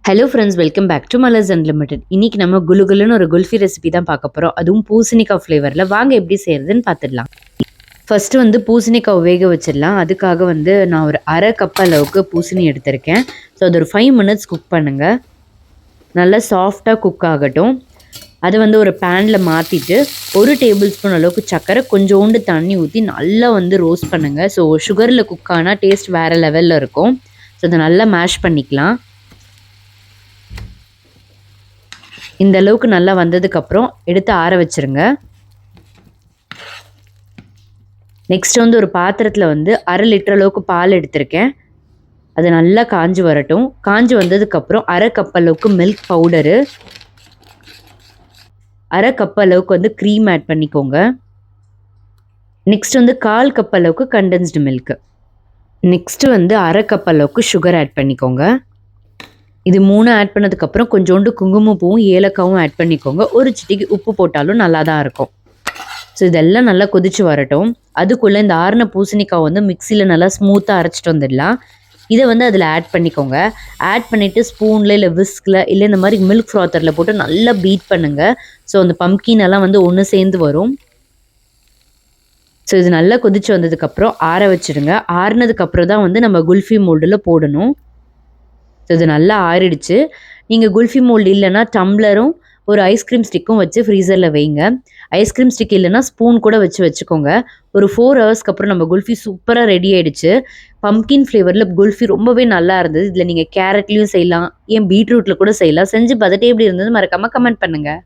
Hello friends, welcome back to Malar's unlimited. இன்னைக்கு நம்ம குலுகுலுன்னு ஒரு குல்ஃபி ரெசிபி தான் பார்க்க போகிறோம். அதுவும் பூசணிக்காய் ஃப்ளேவரில். வாங்க எப்படி செய்யறதுன்னு பார்த்துடலாம். ஃபர்ஸ்ட்டு பூசணிக்காய் வேக வச்சிடலாம். அதுக்காக நான் ஒரு அரை கப் அளவுக்கு பூசணி எடுத்திருக்கேன். ஸோ அது ஒரு 5 மினிட்ஸ் குக் பண்ணுங்கள். நல்லா சாஃப்டாக குக் ஆகட்டும். அதை ஒரு பேனில் மாற்றிட்டு 1 டேபிள் ஸ்பூன் அளவுக்கு சர்க்கரை, கொஞ்சோண்டு தண்ணி ஊற்றி நல்லா ரோஸ்ட் பண்ணுங்கள். ஸோ சுகரில் குக் ஆனால் டேஸ்ட் வேறு லெவலில் இருக்கும். ஸோ அதை நல்லா மேஷ் பண்ணிக்கலாம். இந்த அளவுக்கு நல்லா வந்ததுக்கப்புறம் எடுத்து ஆற வச்சுருங்க. நெக்ஸ்ட் ஒரு பாத்திரத்தில் 1/2 லிட்டர் அளவுக்கு பால் எடுத்திருக்கேன். அது நல்லா காஞ்சி வரட்டும். காஞ்சி வந்ததுக்கப்புறம் 1/2 கப் அளவுக்கு மில்க் பவுடரு, 1/2 கப் அளவுக்கு க்ரீம் ஆட் பண்ணிக்கோங்க. நெக்ஸ்ட் 1/4 கப் அளவுக்கு கண்டென்ஸ்டு மில்க். நெக்ஸ்ட் 1/2 கப் அளவுக்கு சுகர் ஆட் பண்ணிக்கோங்க. இது 3 ஆட் பண்ணதுக்கப்புறம் கொஞ்சோண்டு குங்குமப்பூவும் ஏலக்காவும் ஆட் பண்ணிக்கோங்க. ஒரு சிட்டிக்கு உப்பு போட்டாலும் நல்லா தான் இருக்கும். ஸோ இதெல்லாம் நல்லா கொதிச்சு வரட்டும். அதுக்குள்ளே இந்த ஆறின பூசணிக்காய் மிக்சியில் நல்லா ஸ்மூத்தாக அரைச்சிட்டு வந்துடலாம். இதை அதில் ஆட் பண்ணிக்கோங்க. ஆட் பண்ணிவிட்டு ஸ்பூனில் இல்லை விஸ்கில் இல்லை இந்த மாதிரி மில்க் ஃப்ராத்தரில் போட்டு நல்லா பீட் பண்ணுங்கள். ஸோ அந்த பம்ப்கின் எல்லாம் ஒன்று சேர்ந்து வரும். ஸோ இது நல்லா கொதிச்சு வந்ததுக்கப்புறம் ஆற வச்சுடுங்க. ஆறினதுக்கப்புறம் தான் நம்ம குல்ஃபி மோல்டில் போடணும். ஸோ இது நல்லா ஆறிடுச்சு. நீங்கள் குல்ஃபி மோல்டு இல்லைன்னா டம்ளரும் ஒரு ஐஸ்கிரீம் ஸ்டிக்கும் வச்சு ஃப்ரீசரில் வைங்க. ஐஸ்கிரீம் ஸ்டிக் இல்லைன்னா ஸ்பூன் கூட வச்சுக்கோங்க. ஒரு 4 ஹவர்ஸ்க்கு அப்புறம் நம்ம குல்ஃபி சூப்பராக ரெடி ஆகிடுச்சு. பம்ப்கின் ஃப்ளேவரில் குல்ஃபி ரொம்பவே நல்லா இருந்தது. இதில் நீங்கள் கேரட்லேயும் செய்யலாம், ஏன் பீட்ரூட்டில் கூட செய்யலாம். செஞ்சு பார்த்துட்டு எப்படி இருந்தது மறக்காமல் கமெண்ட் பண்ணுங்கள்.